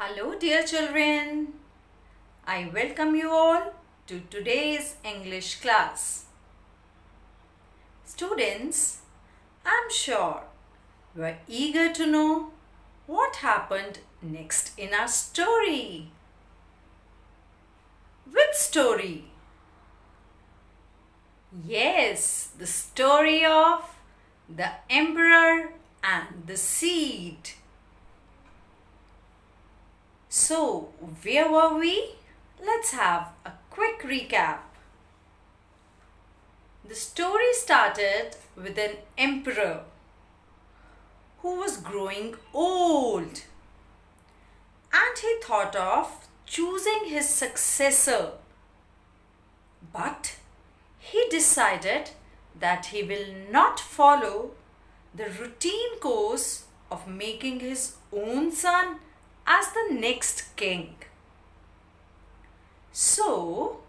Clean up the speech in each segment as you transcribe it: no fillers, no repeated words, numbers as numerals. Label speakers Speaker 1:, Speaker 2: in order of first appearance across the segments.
Speaker 1: Hello, dear children. I welcome you all to today's English class. Students, I'm sure you are eager to know what happened next in our story. Which story? Yes, the story of the Emperor and the Seed. So, where were we? Let's have a quick recap. The story started with an emperor who was growing old and he thought of choosing his successor. But he decided that he will not follow the routine course of making his own son as the next king. So,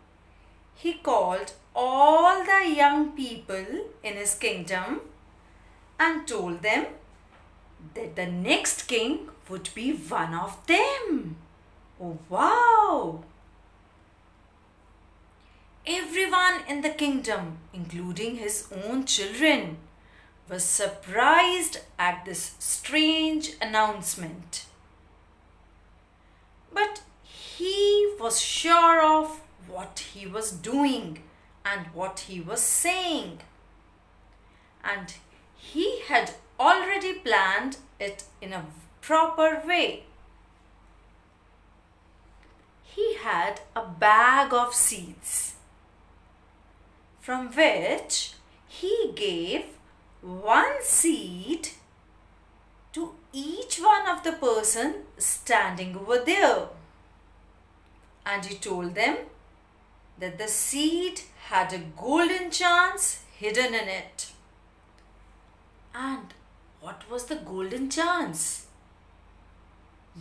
Speaker 1: he called all the young people in his kingdom and told them that the next king would be one of them. Oh, wow! Everyone in the kingdom, including his own children, was surprised at this strange announcement. But he was sure of what he was doing and what he was saying. And he had already planned it in a proper way. He had a bag of seeds from which he gave one seed to each one of the person standing over there. And he told them that the seed had a golden chance hidden in it. And what was the golden chance?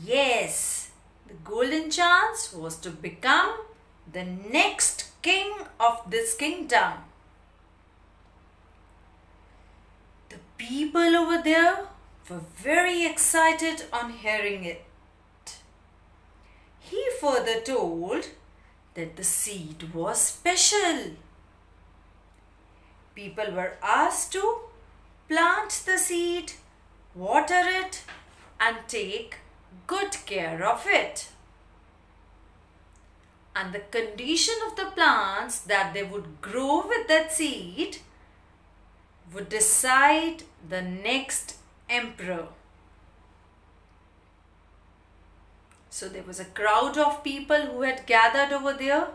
Speaker 1: Yes, the golden chance was to become the next king of this kingdom. The people over there were very excited on hearing it. He further told that the seed was special. People were asked to plant the seed, water it, and take good care of it. And the condition of the plants that they would grow with that seed would decide the next emperor. So there was a crowd of people who had gathered over there.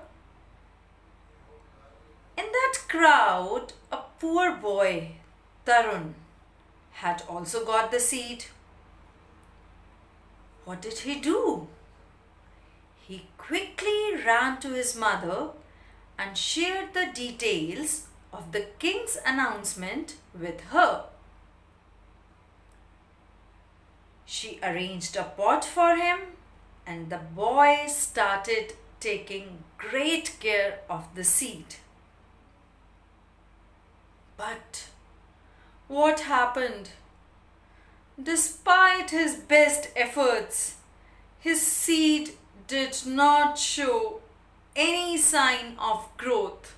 Speaker 1: In that crowd, a poor boy, Tarun, had also got the seed. What did he do? He quickly ran to his mother and shared the details of the king's announcement with her. She arranged a pot for him and the boy started taking great care of the seed. But what happened? Despite his best efforts, his seed did not show any sign of growth.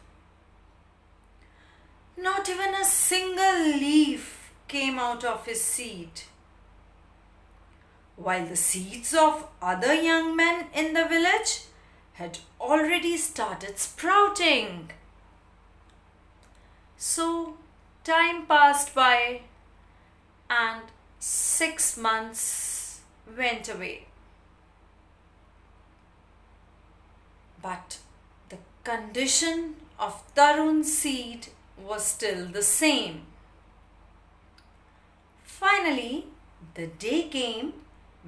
Speaker 1: Not even a single leaf came out of his seed, while the seeds of other young men in the village had already started sprouting. So time passed by and 6 months went away. But the condition of Tarun's seed was still the same. Finally, the day came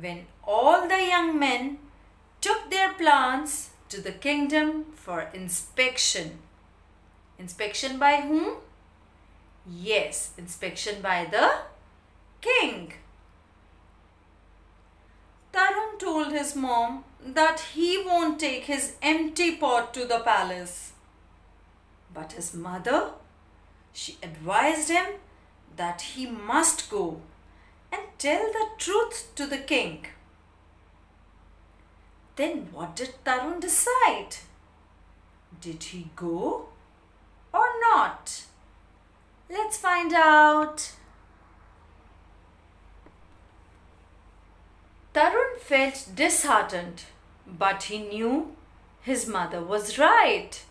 Speaker 1: when all the young men took their plants to the kingdom for inspection. Inspection by whom? Yes, inspection by the king. Tarun told his mom that he won't take his empty pot to the palace. But his mother, she advised him that he must go and tell the truth to the king. Then what did Tarun decide? Did he go or not? Let's find out. Tarun felt disheartened, but he knew his mother was right.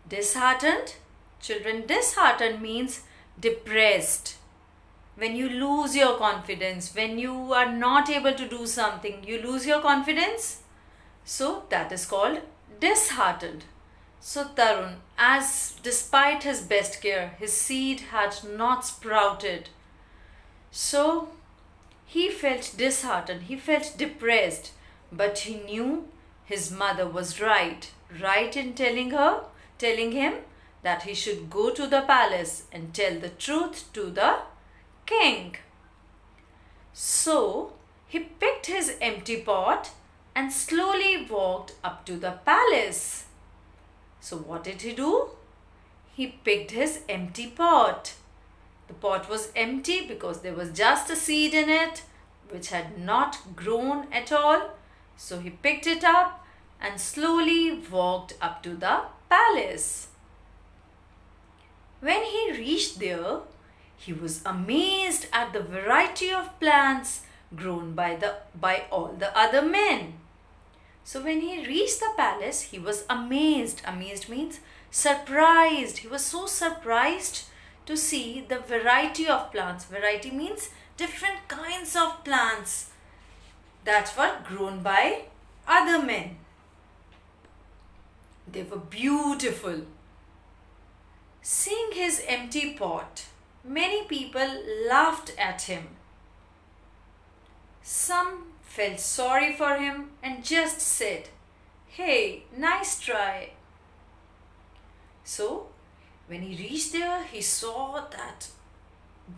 Speaker 1: Disheartened? Children, disheartened means depressed. When you lose your confidence, when you are not able to do something, you lose your confidence. So that is called disheartened. So Tarun, as despite his best care, his seed had not sprouted. So he felt disheartened, he felt depressed, but he knew his mother was right. Right in telling him that he should go to the palace and tell the truth to the king. So he picked his empty pot and slowly walked up to the palace. So what did he do? He picked his empty pot. The pot was empty because there was just a seed in it which had not grown at all. So he picked it up and slowly walked up to the palace. When he reached there, he was amazed at the variety of plants grown by all the other men. So when he reached the palace, he was amazed. Amazed means surprised. He was so surprised to see the variety of plants. Variety means different kinds of plants that were grown by other men. They were beautiful. Seeing his empty pot, many people laughed at him. Some felt sorry for him and just said, "Hey, nice try." So, when he reached there, he saw that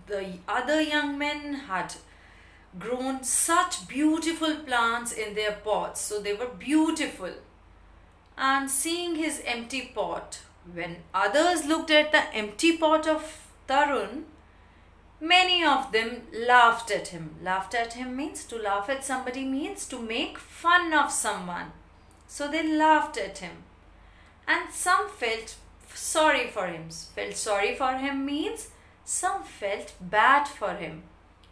Speaker 1: the other young men had grown such beautiful plants in their pots. So, they were beautiful. And seeing his empty pot, when others looked at the empty pot of Tarun, many of them laughed at him. Laughed at him means to laugh at somebody means to make fun of someone. So they laughed at him. And some felt sorry for him. Felt sorry for him means some felt bad for him.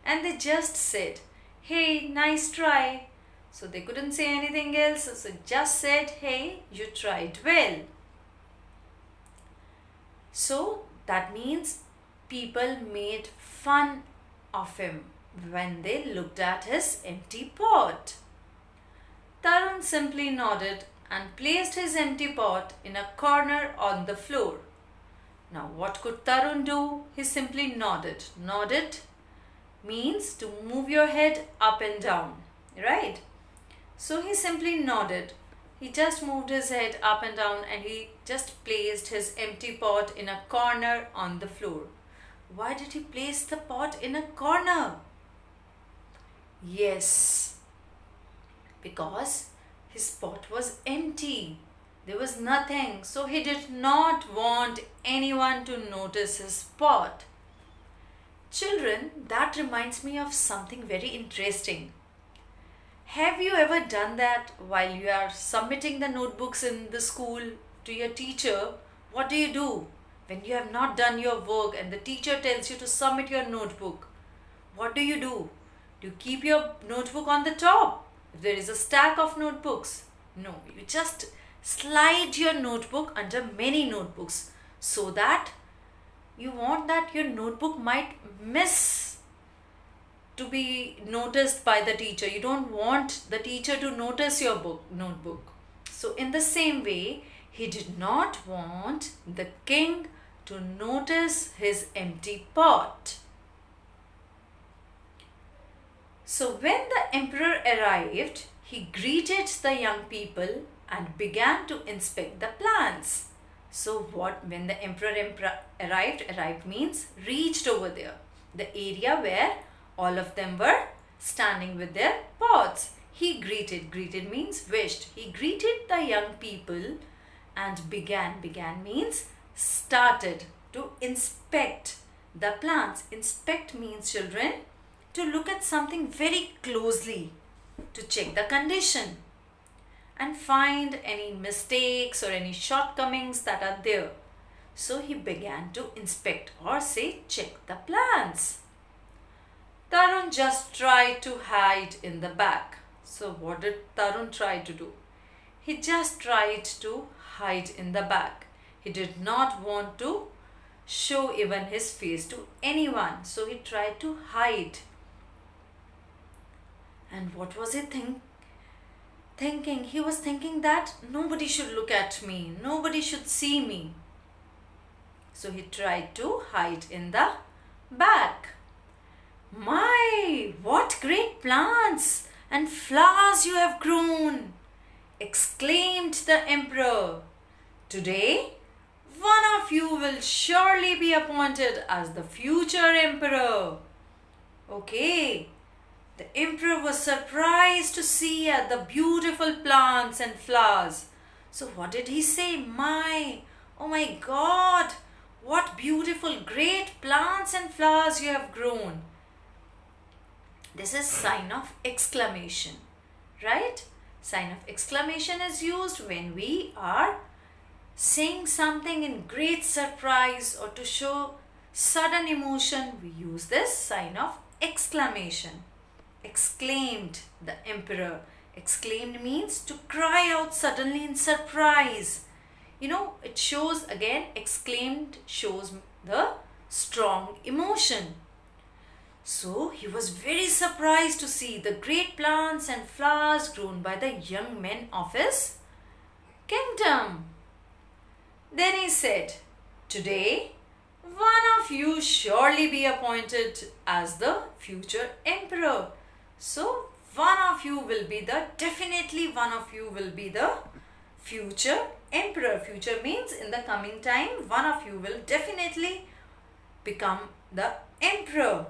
Speaker 1: And they just said, "Hey, nice try." So they couldn't say anything else. So just said, "Hey, you tried well." So that means people made fun of him when they looked at his empty pot. Tarun simply nodded and placed his empty pot in a corner on the floor. Now what could Tarun do? He simply nodded. Nodded means to move your head up and down, right? So he simply nodded. He just moved his head up and down and he just placed his empty pot in a corner on the floor. Why did he place the pot in a corner? Yes, because his pot was empty. There was nothing. So he did not want anyone to notice his pot. Children, that reminds me of something very interesting. Have you ever done that while you are submitting the notebooks in the school to your teacher? What do? When you have not done your work and the teacher tells you to submit your notebook, what do? Do you keep your notebook on the top? If there is a stack of notebooks, no, you just slide your notebook under many notebooks so that you want that your notebook might miss to be noticed by the teacher. You don't want the teacher to notice your notebook. So in the same way, he did not want the king to notice his empty pot. So when the emperor arrived, he greeted the young people and began to inspect the plants. So when the emperor arrived means reached over there, the area where all of them were standing with their pots. He greeted means wished. He greeted the young people and began means started to inspect the plants. Inspect means, children, to look at something very closely, to check the condition. and find any mistakes or any shortcomings that are there. So he began to inspect or say check the plans. Tarun just tried to hide in the back. So what did Tarun try to do? He just tried to hide in the back. He did not want to show even his face to anyone. So he tried to hide. And what was he thinking? He was thinking that nobody should look at me. Nobody should see me. So he tried to hide in the back. My, what great plants and flowers you have grown! Exclaimed the emperor. Today, one of you will surely be appointed as the future emperor. Okay, the emperor was surprised to see at the beautiful plants and flowers. So what did he say? Oh my God, what beautiful, great plants and flowers you have grown. This is sign of exclamation, right? Sign of exclamation is used when we are saying something in great surprise or to show sudden emotion. We use this sign of exclamation. Exclaimed the emperor. Exclaimed means to cry out suddenly in surprise. It shows again, exclaimed shows the strong emotion. So he was very surprised to see the great plants and flowers grown by the young men of his kingdom. Then he said, today one of you surely be appointed as the future emperor. So definitely one of you will be the future emperor. Future means in the coming time, one of you will definitely become the emperor.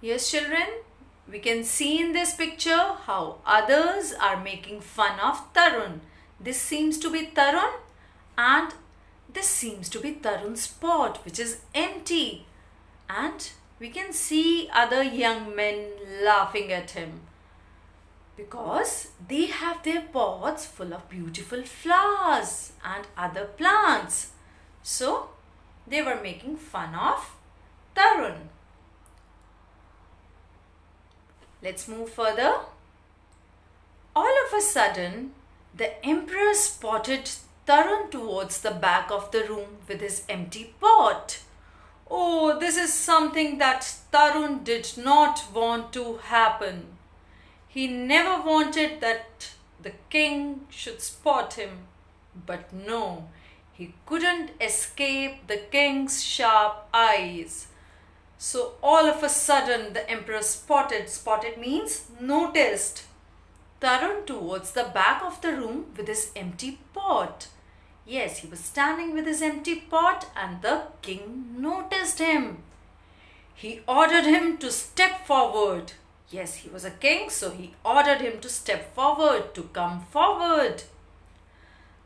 Speaker 1: Yes, children, we can see in this picture how others are making fun of Tarun. This seems to be Tarun and this seems to be Tarun's pot, which is empty. And we can see other young men laughing at him because they have their pots full of beautiful flowers and other plants. So they were making fun of Tarun. Let's move further. All of a sudden, the emperor spotted Tarun towards the back of the room with his empty pot. Oh, this is something that Tarun did not want to happen. He never wanted that the king should spot him. But no, he couldn't escape the king's sharp eyes. So all of a sudden the emperor spotted means noticed, Tarun towards the back of the room with his empty pot. Yes, he was standing with his empty pot and the king noticed him. He ordered him to step forward. Yes, he was a king, so he ordered him to step forward, to come forward.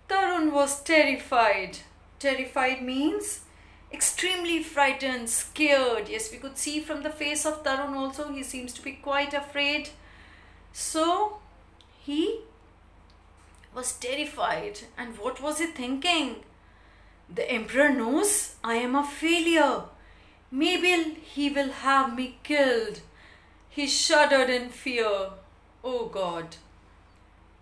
Speaker 1: Tarun was terrified. Terrified means extremely frightened, scared. Yes, we could see from the face of Tarun also, he seems to be quite afraid. So he was terrified. And what was he thinking? The emperor knows I am a failure. Maybe he will have me killed. He shuddered in fear. Oh God.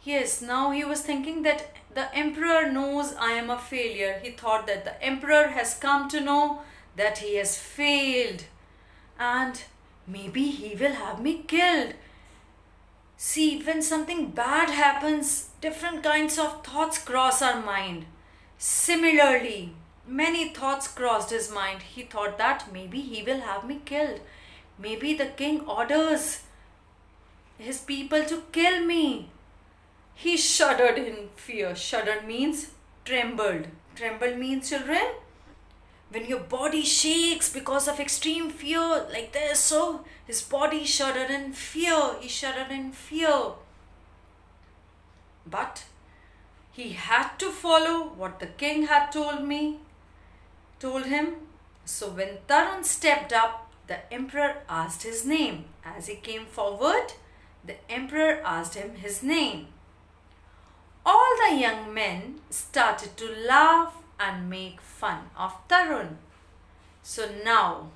Speaker 1: Yes, now he was thinking that the emperor knows I am a failure. He thought that the emperor has come to know that he has failed. And maybe he will have me killed. See, when something bad happens, different kinds of thoughts cross our mind. Similarly, many thoughts crossed his mind. He thought that maybe he will have me killed. Maybe the king orders his people to kill me. He shuddered in fear. Shuddered means trembled. Trembled means, children, when your body shakes because of extreme fear like this. So his body shuddered in fear. He shuddered in fear. But he had to follow what the king had told him. So when Tarun stepped up, the emperor asked his name. As he came forward, the emperor asked him his name. All the young men started to laugh and make fun of Tarun. So now,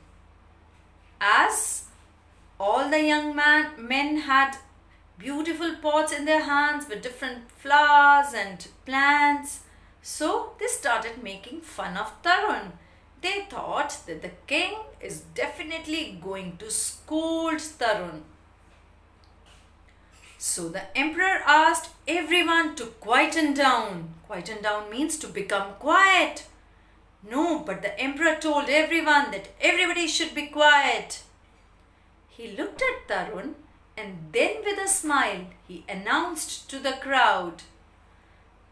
Speaker 1: as all the young men had beautiful pots in their hands with different flowers and plants, so they started making fun of Tarun. They thought that the king is definitely going to scold Tarun. So the emperor asked everyone to quieten down. Quieten down means to become quiet. No, but the emperor told everyone that everybody should be quiet. He looked at Tarun and then with a smile he announced to the crowd,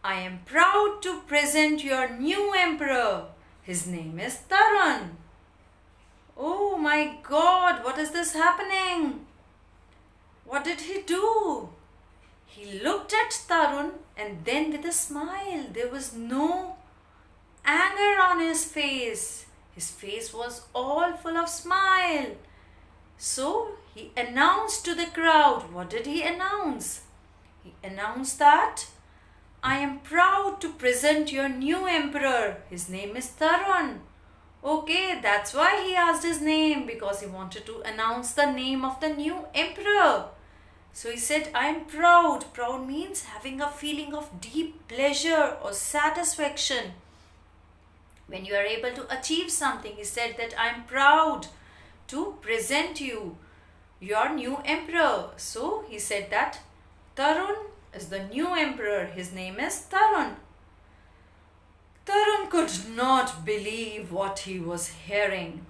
Speaker 1: "I am proud to present your new emperor. His name is Tarun." Oh my God, what is this happening? What did he do? He looked at Tarun and then with a smile, there was no anger on his face. His face was all full of smile. So he announced to the crowd. What did he announce? He announced that, "I am proud to present your new emperor. His name is Tarun." Okay, that's why he asked his name, because he wanted to announce the name of the new emperor. So he said, "I am proud." Proud means having a feeling of deep pleasure or satisfaction. When you are able to achieve something, he said that "I am proud to present you your new emperor." So he said that Tarun is the new emperor. His name is Tarun. Tarun could not believe what he was hearing.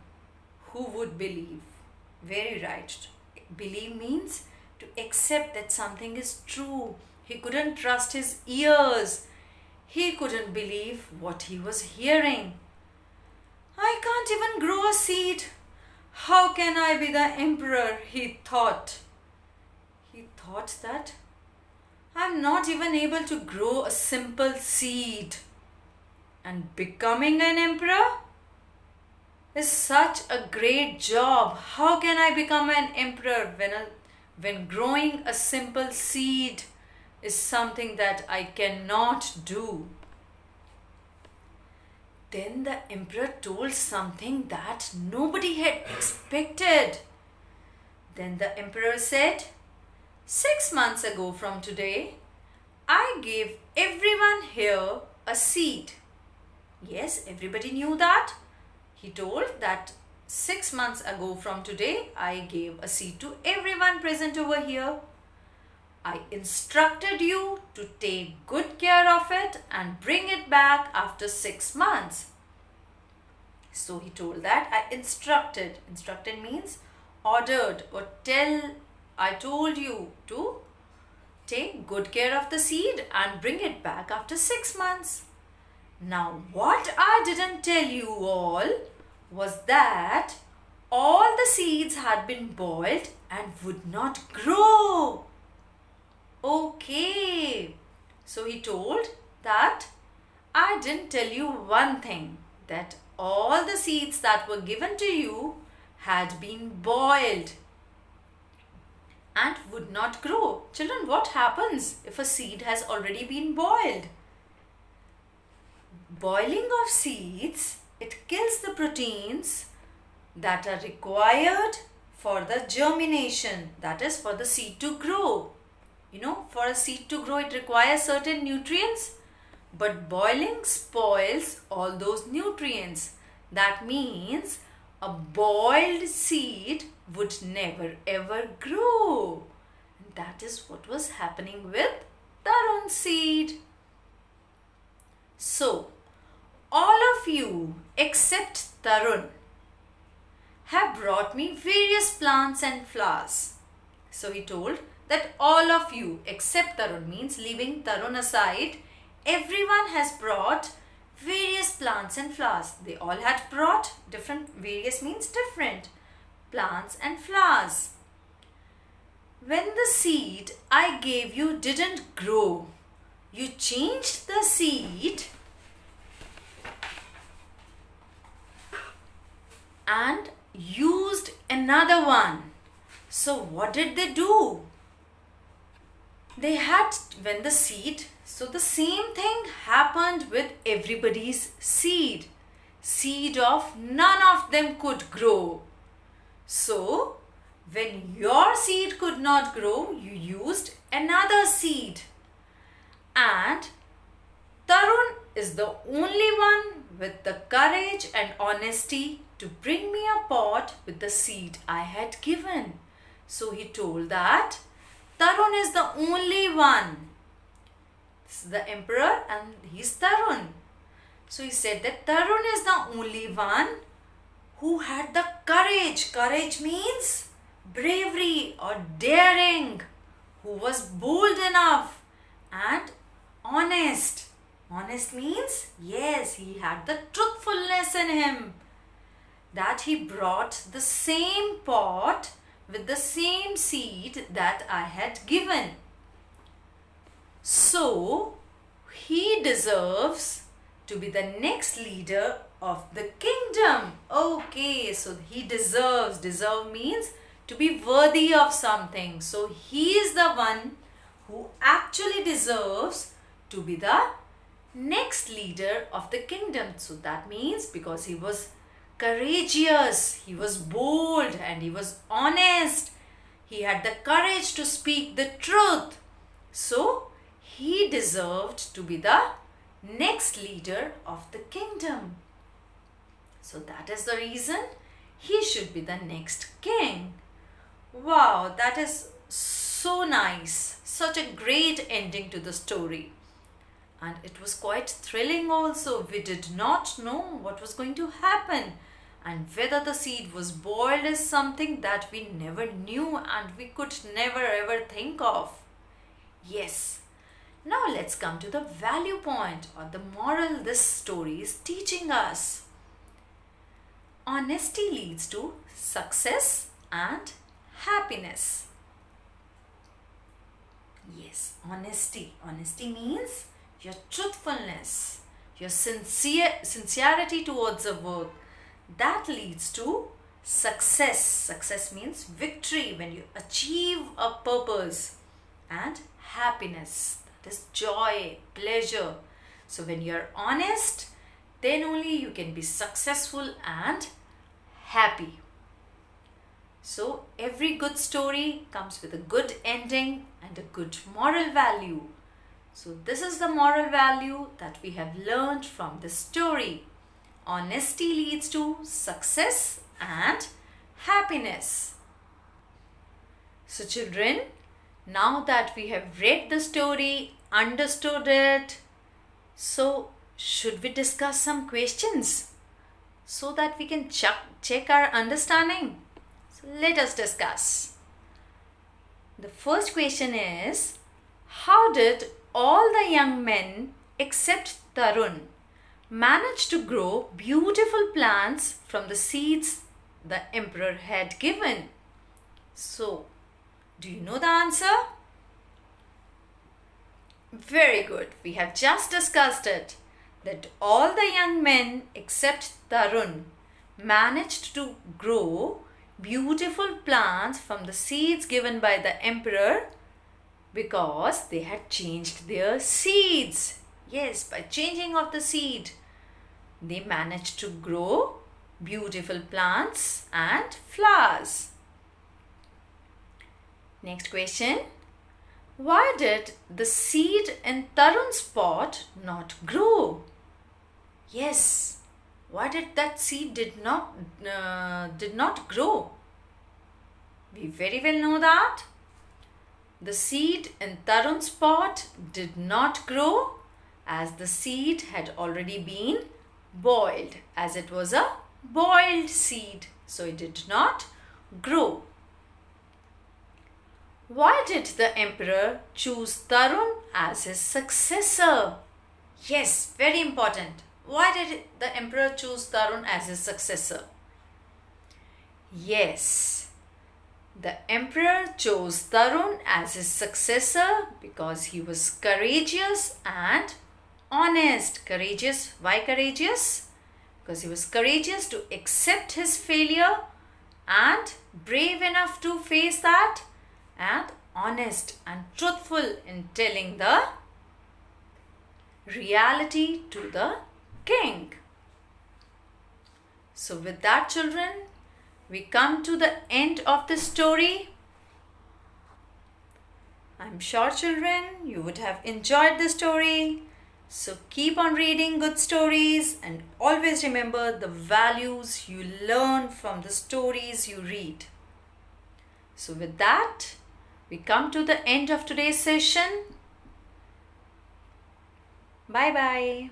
Speaker 1: Who would believe? Very right. Believe means to accept that something is true. He couldn't trust his ears. He couldn't believe what he was hearing. "I can't even grow a seed. How can I be the emperor?" he thought. He thought that I'm not even able to grow a simple seed. And becoming an emperor is such a great job. How can I become an emperor when growing a simple seed is something that I cannot do? Then the emperor told something that nobody had expected. Then the emperor said, 6 months ago from today, I gave everyone here a seed." Yes, everybody knew that. He told that 6 months ago from today, I gave a seed to everyone present over here. I instructed you to take good care of it and bring it back after 6 months. So he told that I instructed. Instructed means ordered or I told you to take good care of the seed and bring it back after 6 months. Now, what I didn't tell you all was that all the seeds had been boiled and would not grow. Okay. So he told that I didn't tell you one thing, that all the seeds that were given to you had been boiled and would not grow. Children, what happens if a seed has already been boiled? Boiling of seeds, it kills the proteins that are required for the germination, that is for the seed to grow. You know, for a seed to grow, it requires certain nutrients, but boiling spoils all those nutrients. That means a boiled seed would never ever grow. And that is what was happening with Tarun seed. So, all of you except Tarun have brought me various plants and flowers. So he told that all of you except Tarun, means leaving Tarun aside, everyone has brought various plants and flowers. They all had brought different, various means different, plants and flowers. When the seed I gave you didn't grow, you changed the seed and used another one. So what did they do? They had when the seed, so the same thing happened with everybody's seed. Seed of none of them could grow. So when your seed could not grow, you used another seed. And Tarun is the only one with the courage and honesty to bring me a pot with the seed I had given. So he told that Tarun is the only one. This is the emperor and he's Tarun. So he said that Tarun is the only one who had the courage. Courage means bravery or daring. Who was bold enough and honest. Honest means, yes, he had the truthfulness in him. That he brought the same pot with the same seed that I had given. So, he deserves to be the next leader of the kingdom. Okay, so he deserves. Deserve means to be worthy of something. So, he is the one who actually deserves to be the next leader of the kingdom. So, that means because he was courageous, he was bold and he was honest. He had the courage to speak the truth. So, he deserved to be the next leader of the kingdom. So, that is the reason he should be the next king. Wow, that is so nice. Such a great ending to the story. And it was quite thrilling also. We did not know what was going to happen. And whether the seed was boiled is something that we never knew and we could never ever think of. Yes. Now let's come to the value point or the moral this story is teaching us. Honesty leads to success and happiness. Yes, honesty. Honesty means your truthfulness, your sincerity towards the work. That leads to success. Success means victory when you achieve a purpose. And happiness, that is joy, pleasure. So when you're honest, then only you can be successful and happy. So every good story comes with a good ending and a good moral value. So this is the moral value that we have learned from this story. Honesty leads to success and happiness. So children, now that we have read the story, understood it, so should we discuss some questions so that we can check our understanding? So let us discuss. The first question is, how did all the young men except Tarun managed to grow beautiful plants from the seeds the emperor had given? So, do you know the answer? Very good. We have just discussed it. That all the young men except Tarun managed to grow beautiful plants from the seeds given by the emperor because they had changed their seeds. Yes, by changing of the seed, they managed to grow beautiful plants and flowers. Next question. Why did the seed in Tarun's pot not grow? Yes, why did that seed did not grow? We very well know that. The seed in Tarun's pot did not grow as the seed had already been boiled, as it was a boiled seed, so it did not grow. Why did the emperor choose Tarun as his successor? Yes, very important. Why did the emperor choose Tarun as his successor? Yes, the emperor chose Tarun as his successor because he was courageous and honest. Courageous. Why courageous? Because he was courageous to accept his failure and brave enough to face that and honest and truthful in telling the reality to the king. So with that, children, we come to the end of the story. I'm sure, children, you would have enjoyed the story. So keep on reading good stories and always remember the values you learn from the stories you read. So with that, we come to the end of today's session. Bye bye.